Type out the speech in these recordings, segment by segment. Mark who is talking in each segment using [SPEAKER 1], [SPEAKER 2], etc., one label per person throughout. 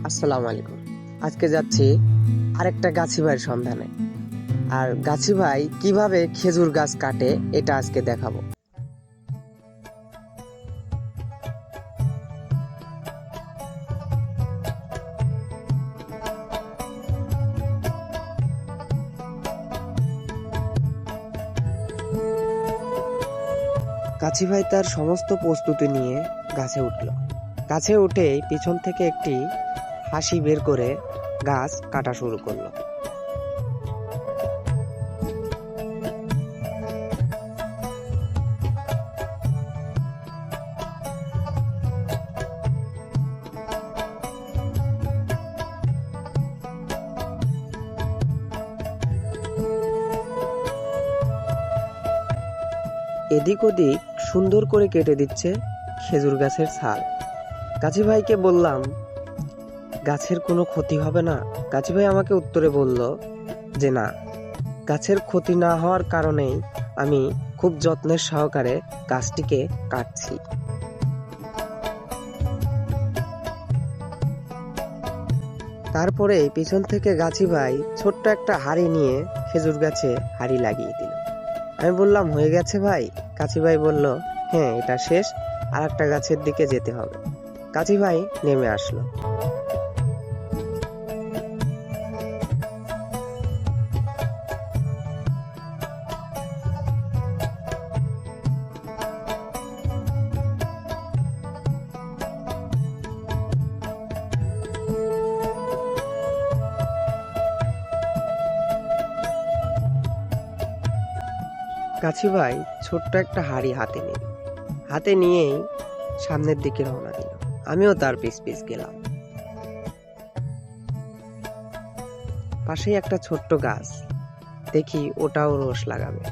[SPEAKER 1] আসসালামু আলাইকুম। আজকে যাচ্ছি আরেকটা গাছি ভাইয়ের সন্ধানে। আর গাছি ভাই কিভাবে খেজুর গাছ কাটে এটা আজকে দেখাবো। গাছি ভাই তার সমস্ত প্রস্তুতি নিয়ে গাছে উঠল। গাছে উঠেই পিছন থেকে একটি হাসি বের করে গাছ কাটা শুরু করলো। এদিক ওদিক সুন্দর করে কেটে দিচ্ছে খেজুর গাছের ছাল। গাছি ভাইকে বললাম, গাছের কোনো ক্ষতি হবে না? গাছি ভাই আমাকে উত্তরে বলল যে না, গাছের ক্ষতি না হওয়ার কারণেই আমি খুব যত্নের সহকারে গাছটিকে কাটছি। তারপরে পিছন থেকে গাছি ভাই ছোট্ট একটা হাঁড়ি নিয়ে খেজুর গাছে হাঁড়ি লাগিয়ে দিল। আমি বললাম, হয়ে গেছে ভাই? গাছি ভাই বলল, হ্যাঁ, এটা শেষ, আর একটা গাছের দিকে যেতে হবে। গাছি ভাই নেমে আসলো। গাছি ভাই ছোট্ট একটা হাঁড়ি হাতে নিয়েই সামনের দিকে রওনা দিল। আমিও তার পিছ পিছ গেলাম। পাশেই একটা ছোট্ট গাছ, দেখি ওটাও রস লাগাবে।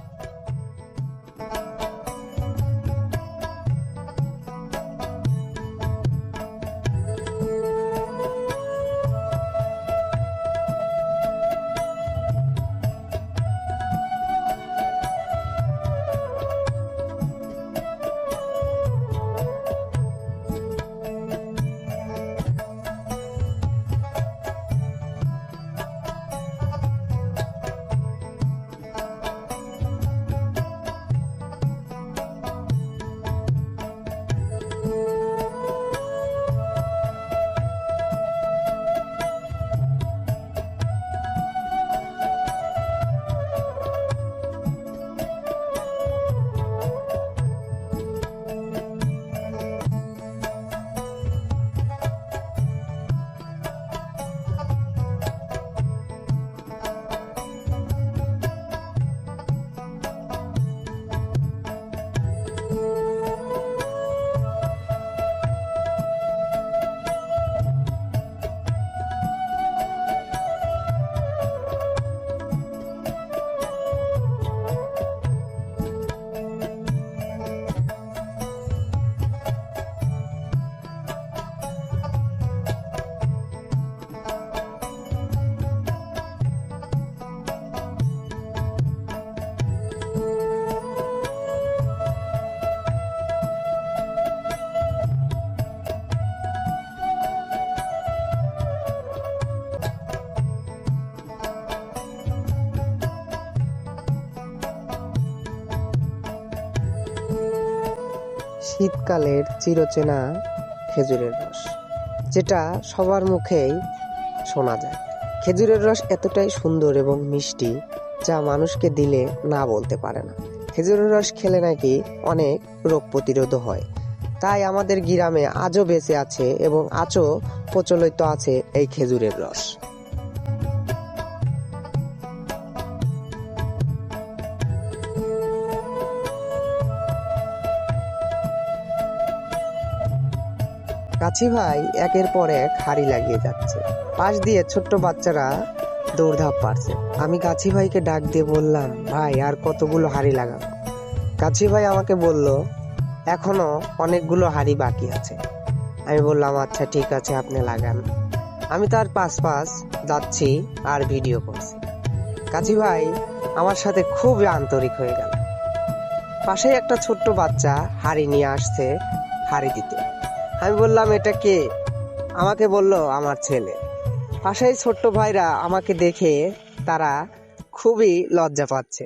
[SPEAKER 1] শীতকালের চিরচেনা খেজুরের রস, যেটা সবার মুখেই শোনা যায়। খেজুরের রস এতটাই সুন্দর এবং মিষ্টি, যা মানুষকে দিলে না বলতে পারে না। খেজুরের রস খেলে নাকি অনেক রোগ প্রতিরোধ হয়। তাই আমাদের গ্রামে আজও বেঁচে আছে এবং আজও প্রচলিত আছে এই খেজুরের রস। গাছি ভাই একের পর এক হাঁড়ি লাগিয়ে যাচ্ছে। পাশ দিয়ে ছোট্ট বাচ্চারা দৌড়ধাপ পারছে। আমি গাছি ভাইকে ডাক দিয়ে বললাম, ভাই আর কতগুলো হাঁড়ি লাগাবো? গাছি ভাই আমাকে বলল, এখনো অনেকগুলো হাঁড়ি বাকি আছে। আমি বললাম, আচ্ছা ঠিক আছে, আপনি লাগান। আমি তার পাশ যাচ্ছি আর ভিডিও করছি। গাছি ভাই আমার সাথে খুব আন্তরিক হয়ে গেল। পাশেই একটা ছোট্ট বাচ্চা হাঁড়ি নিয়ে আসছে হাঁড়ি দিতে। আমি বললাম, এটা কে? আমাকে বলল আমার ছেলে। পাশেই ছোট্ট ভাইরা আমাকে দেখে তারা খুবই লজ্জা পাচ্ছে।